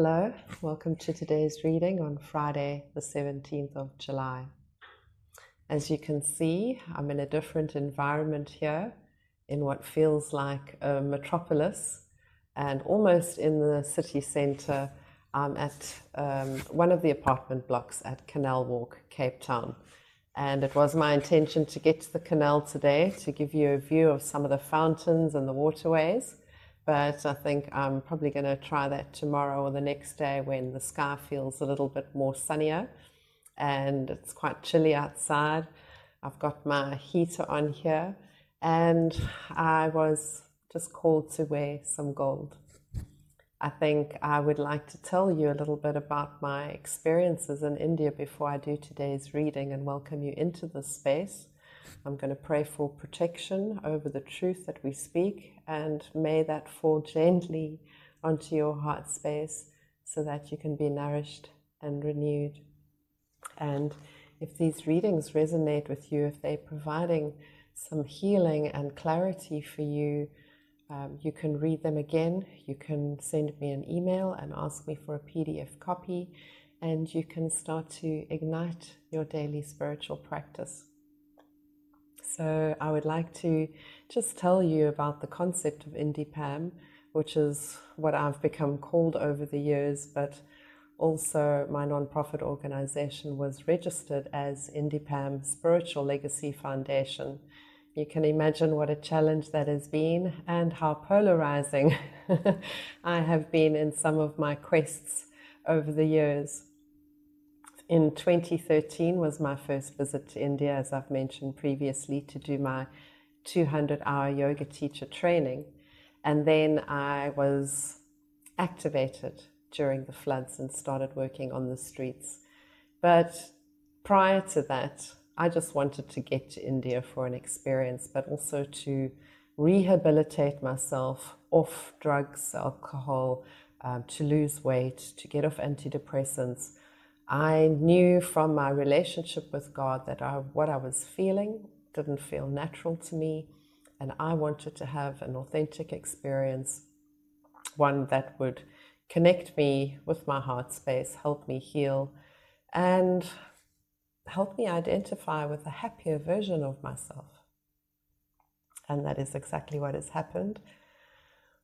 Hello, welcome to today's reading on Friday, the 17th of July. As you can see, I'm in a different environment here in what feels like a metropolis and almost in the city centre. I'm at one of the apartment blocks at Canal Walk, Cape Town. And it was my intention to get to the canal today to give you a view of some of the fountains and the waterways. But I think I'm probably going to try that tomorrow or the next day when the sky feels a little bit more sunnier and it's quite chilly outside. I've got my heater on here and I was just called to wear some gold. I think I would like to tell you a little bit about my experiences in India before I do today's reading and welcome you into this space. I'm going to pray for protection over the truth that we speak, and may that fall gently onto your heart space so that you can be nourished and renewed. And if these readings resonate with you, if they're providing some healing and clarity for you, you can read them again. You can send me an email and ask me for a PDF copy, and you can start to ignite your daily spiritual practice. So I would like to just tell you about the concept of INDIPAM, which is what I've become called over the years, but also my non-profit organization was registered as INDIPAM Spiritual Legacy Foundation. You can imagine what a challenge that has been and how polarizing I have been in some of my quests over the years. In 2013 was my first visit to India, as I've mentioned previously, to do my 200-hour yoga teacher training. And then I was activated during the floods and started working on the streets. But prior to that, I just wanted to get to India for an experience, but also to rehabilitate myself off drugs, alcohol, to lose weight, to get off antidepressants. I knew from my relationship with God that what I was feeling didn't feel natural to me, and I wanted to have an authentic experience, one that would connect me with my heart space, help me heal, and help me identify with a happier version of myself. And that is exactly what has happened.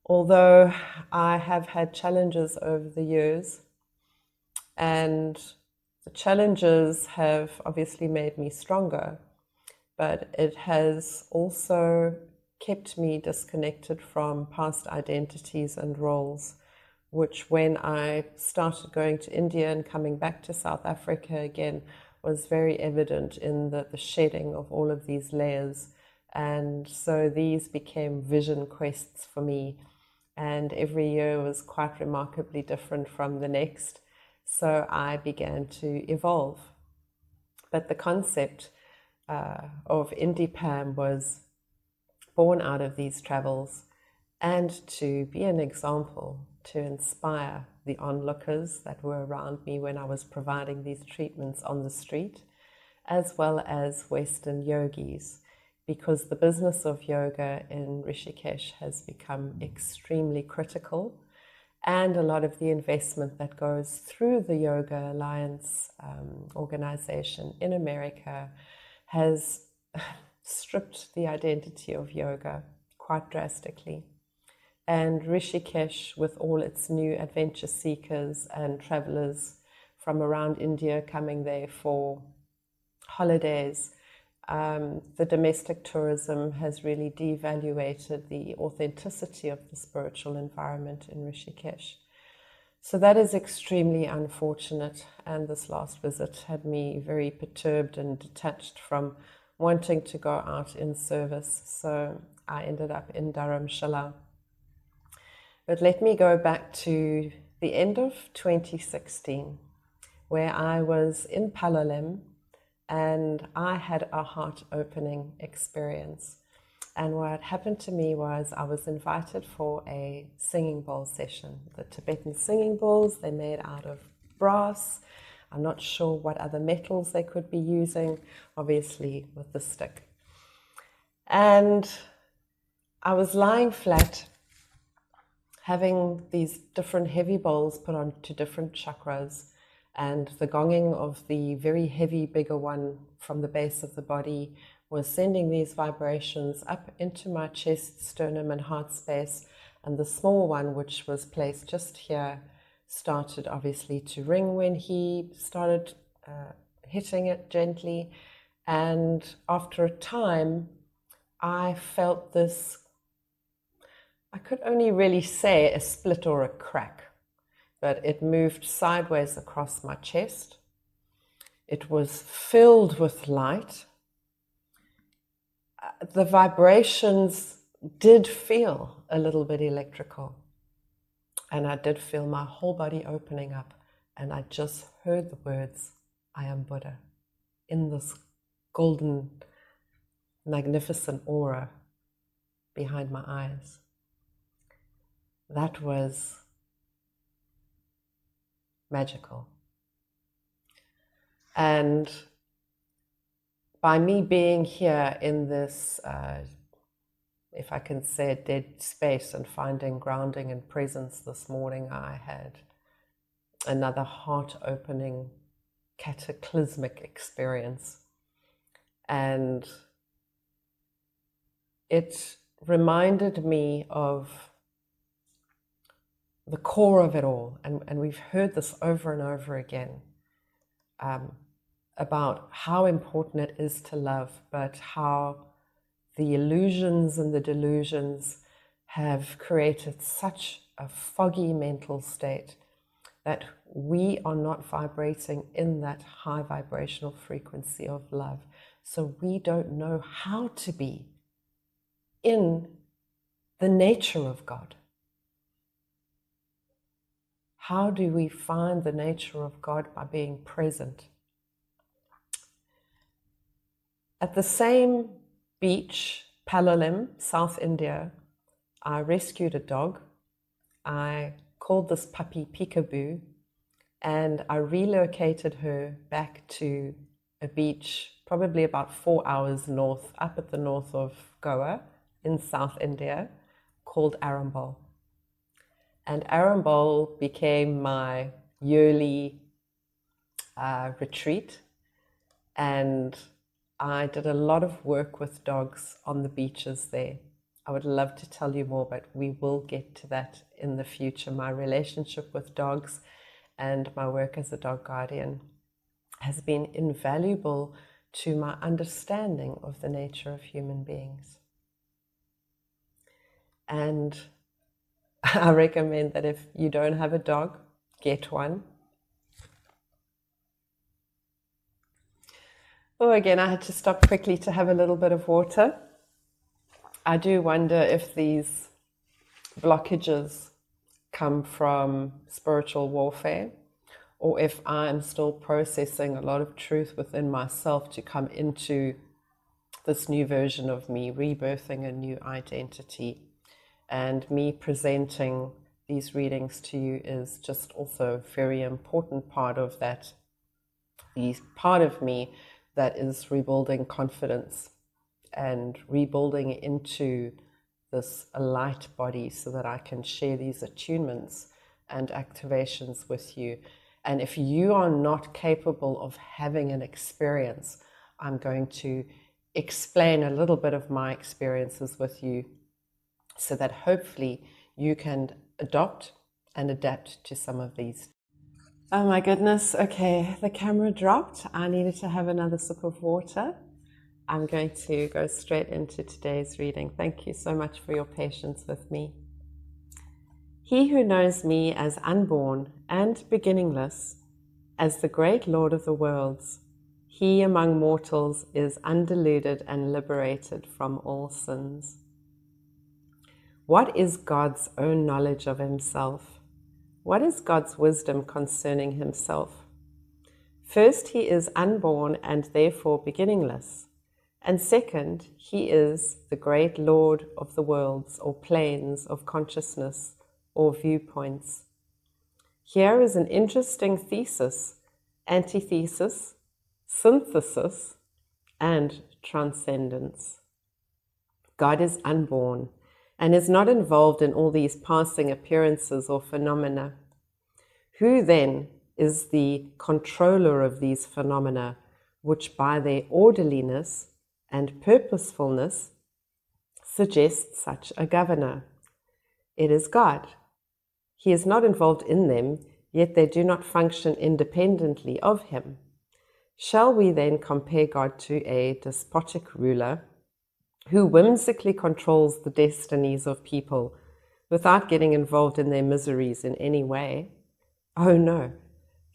Although I have had challenges over the years, and the challenges have obviously made me stronger, but it has also kept me disconnected from past identities and roles, which when I started going to India and coming back to South Africa again was very evident in the shedding of all of these layers. And so these became vision quests for me, and every year was quite remarkably different from the next. So I began to evolve. But the concept of INDIPAM was born out of these travels, and to be an example, to inspire the onlookers that were around me when I was providing these treatments on the street, as well as Western yogis, because the business of yoga in Rishikesh has become extremely critical. And a lot of the investment that goes through the Yoga Alliance organization in America has stripped the identity of yoga quite drastically. And Rishikesh, with all its new adventure seekers and travelers from around India coming there for holidays, the domestic tourism has really devaluated the authenticity of the spiritual environment in Rishikesh. So that is extremely unfortunate, and this last visit had me very perturbed and detached from wanting to go out in service. So I ended up in Dharamshala. But let me go back to the end of 2016, where I was in Palolem, and I had a heart-opening experience. And what happened to me was I was invited for a singing bowl session. The Tibetan singing bowls, they're made out of brass. I'm not sure what other metals they could be using, obviously with the stick. And I was lying flat having these different heavy bowls put onto different chakras, and the gonging of the very heavy, bigger one from the base of the body was sending these vibrations up into my chest, sternum, and heart space. And the small one, which was placed just here, started obviously to ring when he started hitting it gently. And after a time, I felt this, I could only really say a split or a crack, but it moved sideways across my chest. It was filled with light. The vibrations did feel a little bit electrical, and I did feel my whole body opening up, and I just heard the words, "I am Buddha," in this golden, magnificent aura behind my eyes. That was magical. And by me being here in this, if I can say it, dead space, and finding grounding and presence this morning, I had another heart-opening, cataclysmic experience. And it reminded me of the core of it all, and we've heard this over and over again, about how important it is to love, but how the illusions and the delusions have created such a foggy mental state that we are not vibrating in that high vibrational frequency of love. So we don't know how to be in the nature of God. How do we find the nature of God? By being present. At the same beach, Palolem, South India, I rescued a dog. I called this puppy Peekaboo, and I relocated her back to a beach probably about 4 hours north, up at the north of Goa in South India, called Arambol. And Arambol became my yearly retreat, and I did a lot of work with dogs on the beaches there. I would love to tell you more, but we will get to that in the future. My relationship with dogs and my work as a dog guardian has been invaluable to my understanding of the nature of human beings. And I recommend that if you don't have a dog, get one. Oh, again, I had to stop quickly to have a little bit of water. I do wonder if these blockages come from spiritual warfare, or if I'm still processing a lot of truth within myself to come into this new version of me, rebirthing a new identity. And me presenting these readings to you is just also a very important part of that, the part of me that is rebuilding confidence and rebuilding into this light body so that I can share these attunements and activations with you. And if you are not capable of having an experience, I'm going to explain a little bit of my experiences with you so that hopefully you can adopt and adapt to some of these. Oh my goodness, okay, the camera dropped. I needed to have another sip of water. I'm going to go straight into today's reading. Thank you so much for your patience with me. He who knows me as unborn and beginningless, as the great Lord of the worlds, he among mortals is undeluded and liberated from all sins. What is God's own knowledge of himself? What is God's wisdom concerning himself? First, he is unborn and therefore beginningless. And second, he is the great Lord of the worlds, or planes of consciousness, or viewpoints. Here is an interesting thesis, antithesis, synthesis, and transcendence. God is unborn and is not involved in all these passing appearances or phenomena. Who then is the controller of these phenomena, which by their orderliness and purposefulness suggest such a governor? It is God. He is not involved in them, yet they do not function independently of him. Shall we then compare God to a despotic ruler who whimsically controls the destinies of people without getting involved in their miseries in any way? Oh no,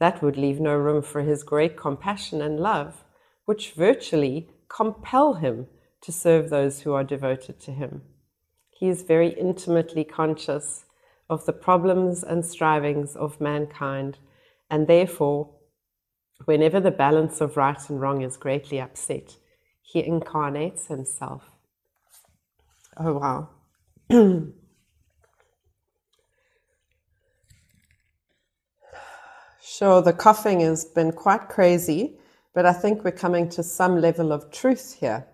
that would leave no room for his great compassion and love, which virtually compel him to serve those who are devoted to him. He is very intimately conscious of the problems and strivings of mankind, and therefore, whenever the balance of right and wrong is greatly upset, he incarnates himself. Oh, wow. Sure, the coughing has been quite crazy, but I think we're coming to some level of truth here.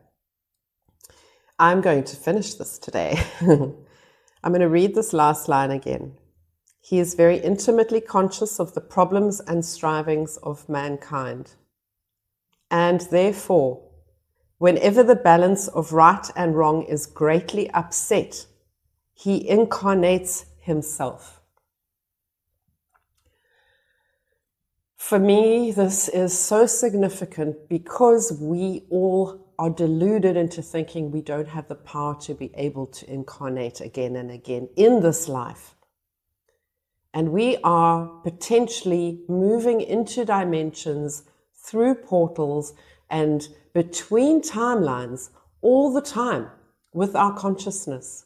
I'm going to finish this today. I'm going to read this last line again. He is very intimately conscious of the problems and strivings of mankind. And therefore, whenever the balance of right and wrong is greatly upset, he incarnates himself. For me, this is so significant because we all are deluded into thinking we don't have the power to be able to incarnate again and again in this life. And we are potentially moving into dimensions through portals and between timelines all the time with our consciousness.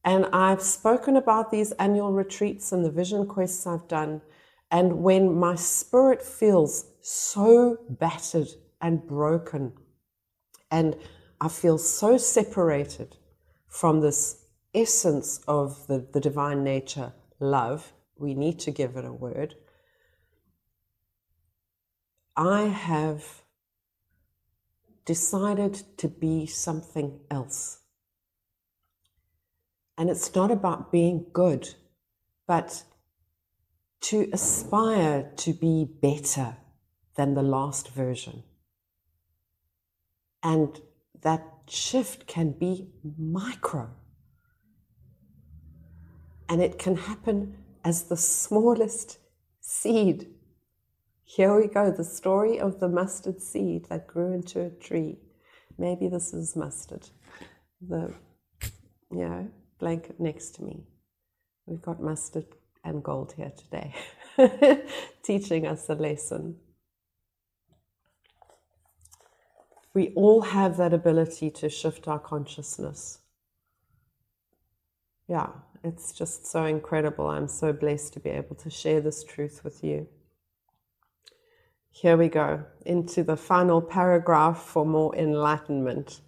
And I've spoken about these annual retreats and the vision quests I've done. And when my spirit feels so battered and broken, and I feel so separated from this essence of the divine nature, love, we need to give it a word, I have decided to be something else. And it's not about being good, but to aspire to be better than the last version. And that shift can be micro. And it can happen as the smallest seed. Here we go, the story of the mustard seed that grew into a tree. Maybe this is mustard. The blanket next to me. We've got mustard and gold here today, teaching us a lesson. We all have that ability to shift our consciousness. Yeah, it's just so incredible. I'm so blessed to be able to share this truth with you. Here we go, into the final paragraph for more enlightenment.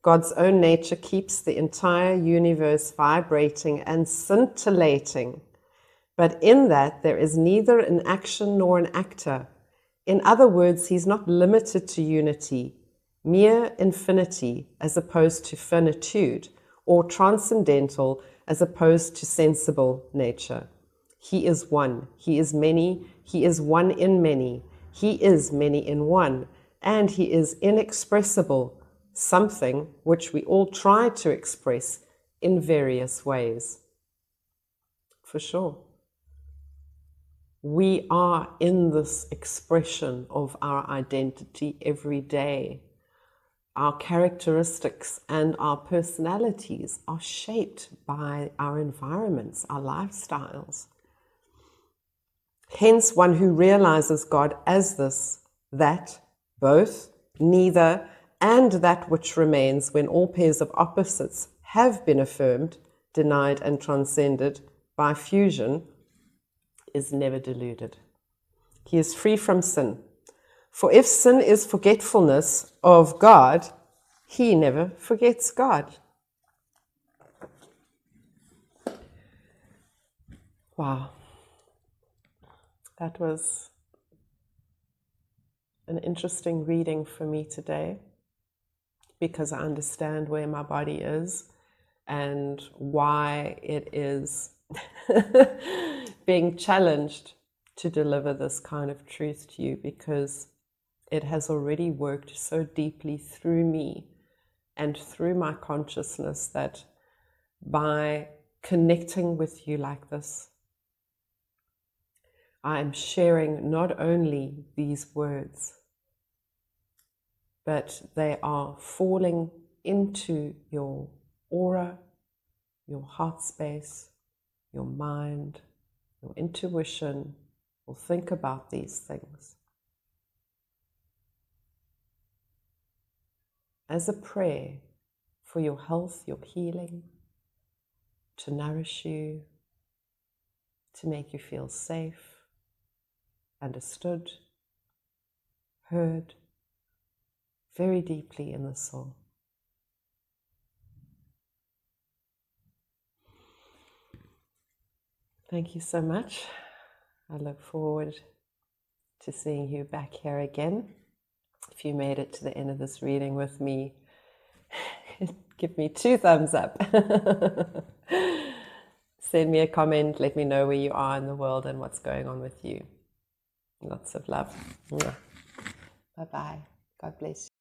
God's own nature keeps the entire universe vibrating and scintillating. But in that, there is neither an action nor an actor. In other words, he's not limited to unity, mere infinity as opposed to finitude, or transcendental as opposed to sensible nature. He is one, he is many, he is one in many, he is many in one, and he is inexpressible, something which we all try to express in various ways. For sure. We are in this expression of our identity every day. Our characteristics and our personalities are shaped by our environments, our lifestyles. Hence, one who realizes God as this, that, both, neither, and that which remains when all pairs of opposites have been affirmed, denied, and transcended by fusion, is never deluded. He is free from sin. For if sin is forgetfulness of God, he never forgets God. Wow. That was an interesting reading for me today, because I understand where my body is and why it is being challenged to deliver this kind of truth to you, because it has already worked so deeply through me and through my consciousness that by connecting with you like this, I am sharing not only these words, but they are falling into your aura, your heart space, your mind, your intuition will think about these things as a prayer for your health, your healing, to nourish you, to make you feel safe, understood, heard, very deeply in the soul. Thank you so much. I look forward to seeing you back here again. If you made it to the end of this reading with me, give me 2 thumbs up. Send me a comment, let me know where you are in the world and what's going on with you. Lots of love. Bye-bye. God bless you.